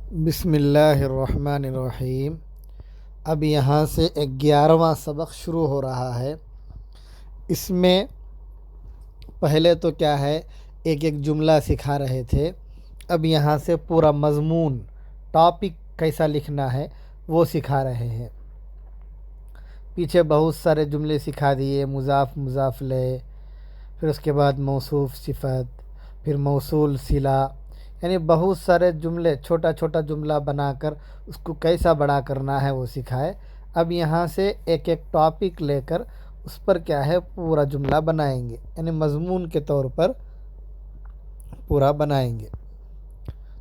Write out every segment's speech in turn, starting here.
بسم اللہ الرحمن الرحیم۔ اب یہاں سے 11واں سبق شروع ہو رہا ہے۔ اس میں پہلے تو کیا ہے، ایک ایک جملہ سکھا رہے تھے۔ اب یہاں سے پورا مضمون، ٹاپک کیسا لکھنا ہے وہ سکھا رہے ہیں۔ پیچھے بہت سارے جملے سکھا دیے، مضاف مضاف الیہ، پھر اس کے بعد موصوف صفت، پھر موصول صلہ، یعنی بہت سارے جملے، چھوٹا چھوٹا جملہ بنا کر اس کو کیسا بڑا کرنا ہے وہ سکھائے۔ اب یہاں سے ایک ایک ٹاپک لے کر اس پر کیا ہے پورا جملہ بنائیں گے، یعنی مضمون کے طور پر پورا بنائیں گے۔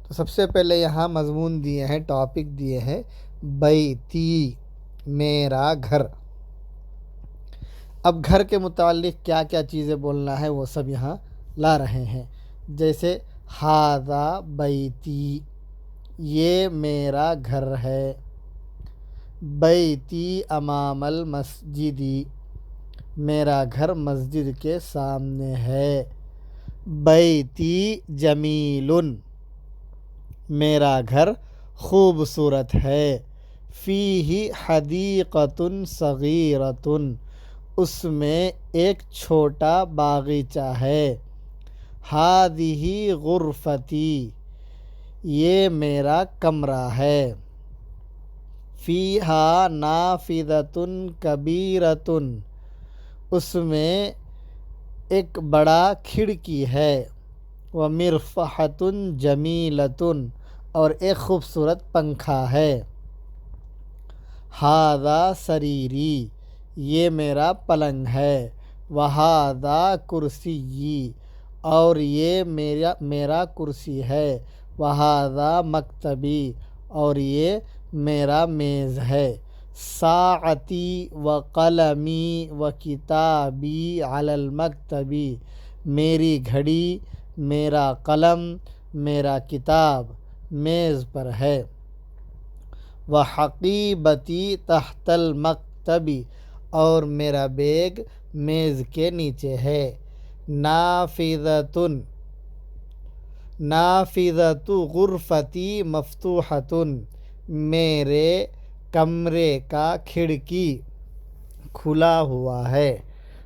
تو سب سے پہلے یہاں مضمون دیے ہیں، ٹاپک دیے ہیں بیتی، میرا گھر۔ اب گھر کے متعلق کیا کیا چیزیں بولنا ہے وہ سب یہاں لا رہے ہیں، جیسے ھذا بیتی، یہ میرا گھر ہے۔ بیتی امام المسجدی، میرا گھر مسجد کے سامنے ہے۔ بیتی جمیل، میرا گھر خوبصورت ہے۔ فیہ حدیقۃ صغیرۃ، اس میں ایک چھوٹا باغیچہ ہے۔ ھذہ غرفتی، یہ میرا کمرہ ہے۔ فیہا نافذۃ کبیرۃ، اس میں ایک بڑا کھڑکی ہے۔ ومرفحۃ جمیلۃ، اور ایک خوبصورت پنکھا ہے۔ ھذا سریری، یہ میرا پلنگ ہے۔ وھذا کرسی، اور یہ میرا کرسی ہے۔ وھذا مکتبی، اور یہ میرا میز ہے۔ ساعتی وقلمی وکتابی علی المکتب، میری گھڑی، میرا قلم، میرا کتاب میز پر ہے۔ وحقیبتی تحت المکتب، اور میرا بیگ میز کے نیچے ہے۔ نافذۃ، نافذۃ غرفتی مفتوحۃ، میرے کمرے کا کھڑکی کھلا ہوا ہے۔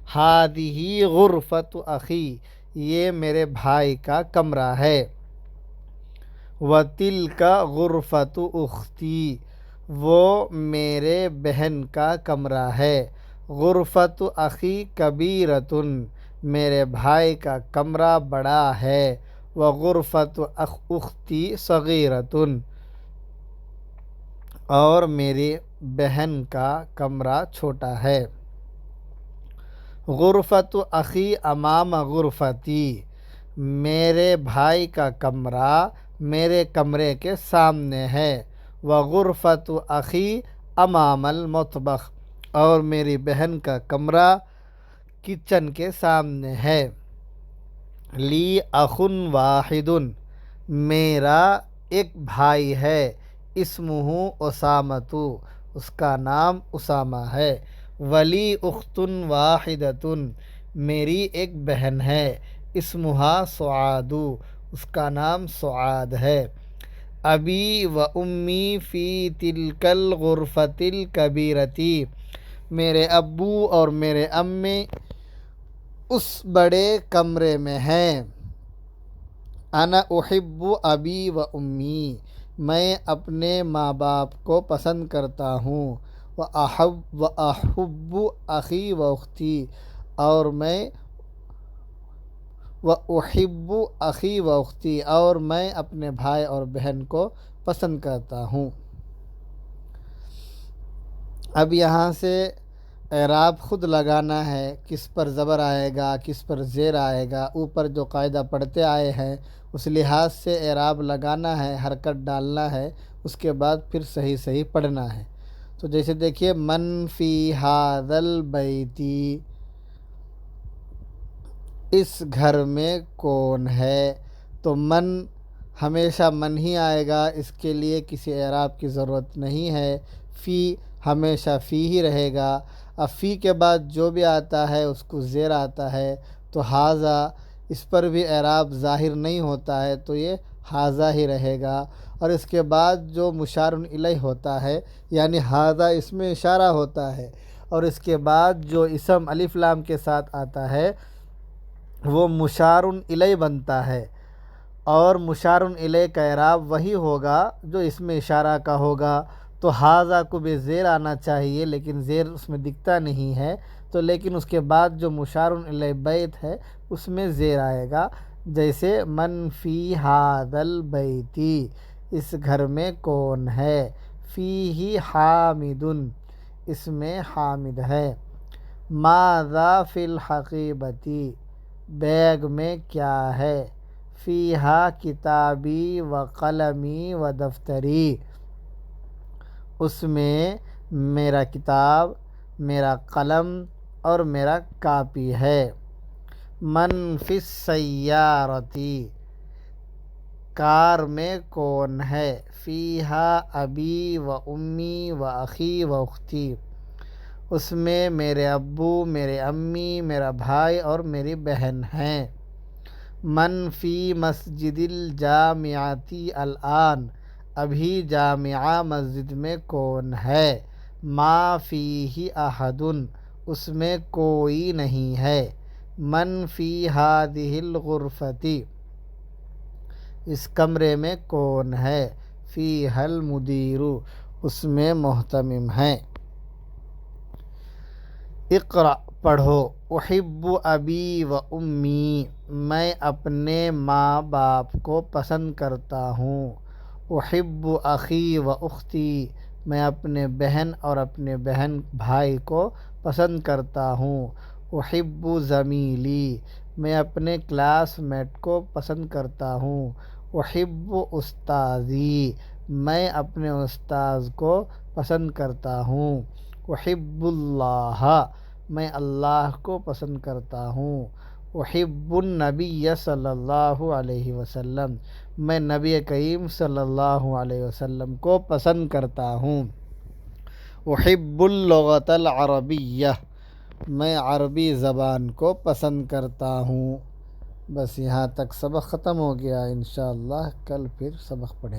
ھذہ غرفۃ اخی، یہ میرے بھائی کا کمرہ ہے۔ وتلک غرفۃ اختی، وہ میرے بہن کا کمرہ ہے۔ غرفۃ اخی کبیرۃ، میرے بھائی کا کمرہ بڑا ہے۔ وغرفۃ اختی صغیرۃ، اور میری بہن کا کمرہ چھوٹا ہے۔ غرفۃ اخی امام غرفتی، میرے بھائی کا کمرہ میرے کمرے کے سامنے ہے۔ وغرفۃ اخی امام المطبخ، اور میری بہن کا کمرہ کچن کے سامنے ہے۔ لی اخ واحد، میرا ایک بھائی ہے۔ اسمہ اسامۃ، اس کا نام اسامہ ہے۔ ولی اخت واحدۃ، میری ایک بہن ہے۔ اسمہا سعاد، اس کا نام سعاد ہے۔ ابی و امی فی تلک الغرفۃ الکبیرۃ، میرے ابو اور میرے امی اس بڑے کمرے میں ہیں۔ انا احب ابی و امی، میں اپنے ماں باپ کو پسند کرتا ہوں۔ واحب اخی و اختی، اور میں واحب اخی و اختی، اور میں اپنے بھائی اور بہن کو پسند کرتا ہوں۔ اب یہاں سے اعراب خود لگانا ہے، کس پر زبر آئے گا، کس پر زیر آئے گا، اوپر جو قاعدہ پڑھتے آئے ہیں اس لحاظ سے اعراب لگانا ہے، حرکت ڈالنا ہے، اس کے بعد پھر صحیح صحیح پڑھنا ہے۔ تو جیسے دیکھیے، من فی ھذا البیت، اس گھر میں کون ہے؟ تو من ہمیشہ من ہی آئے گا، اس کے لیے کسی اعراب کی ضرورت نہیں ہے۔ فی ہمیشہ فی ہی رہے گا۔ اب فی کے بعد جو بھی آتا ہے اس کو زیر آتا ہے، تو ھذا اس پر بھی اعراب ظاہر نہیں ہوتا ہے، تو یہ ھذا ہی رہے گا۔ اور اس کے بعد جو مشار الیہ ہوتا ہے یعنی ھذا اس میں اشارہ ہوتا ہے، اور اس کے بعد جو اسم الف لام کے ساتھ آتا ہے وہ مشار الیہ بنتا ہے، اور مشار الیہ کا اعراب وہی ہوگا جو اس میں اشارہ کا ہوگا۔ تو ھذا کو بھی زیر آنا چاہیے لیکن زیر اس میں دکھتا نہیں ہے، تو لیکن اس کے بعد جو مشار الیہ بیت ہے اس میں زیر آئے گا، جیسے من فی ھذا البیت، اس گھر میں کون ہے، فیہ حامد، اس میں حامد ہے، ماذا فی الحقیبۃ، بیگ میں کیا ہے، فیہا کتابی و قلمی و دفتری، اس میں میرا کتاب، میرا قلم اور میرا کاپی ہے، من فی السیارۃ، کار میں کون ہے، فیہا ابی و امی و اخی و اختی، اس میں میرے ابو، میرے امی، میرا بھائی اور میری بہن ہیں، من فی مسجد الجامعۃ الآن، ابھی جامعہ مسجد میں کون ہے، ما فیہ احد، اس میں کوئی نہیں ہے، من فی ھذہ الغرفۃ، اس کمرے میں کون ہے، فیہا المدیر، اس میں محتمم ہے۔ اقرأ پڑھو، احب ابی و امی، میں اپنے ماں باپ کو پسند کرتا ہوں، احب اخی و اختی، میں اپنے بہن اور اپنے بہن بھائی کو پسند کرتا ہوں، احب زمیلی، میں اپنے کلاس میٹ کو پسند کرتا ہوں، احب استاذی، میں اپنے استاذ کو پسند کرتا ہوں، احب اللہ، میں اللہ کو پسند کرتا ہوں، احب النبی صلی اللہ علیہ وسلم، میں نبی کریم صلی اللہ علیہ وسلم کو پسند کرتا ہوں، احب اللغۃ العربیہ، میں عربی زبان کو پسند کرتا ہوں۔ بس یہاں تک سبق ختم ہو گیا، انشاءاللہ کل پھر سبق پڑھیں گے۔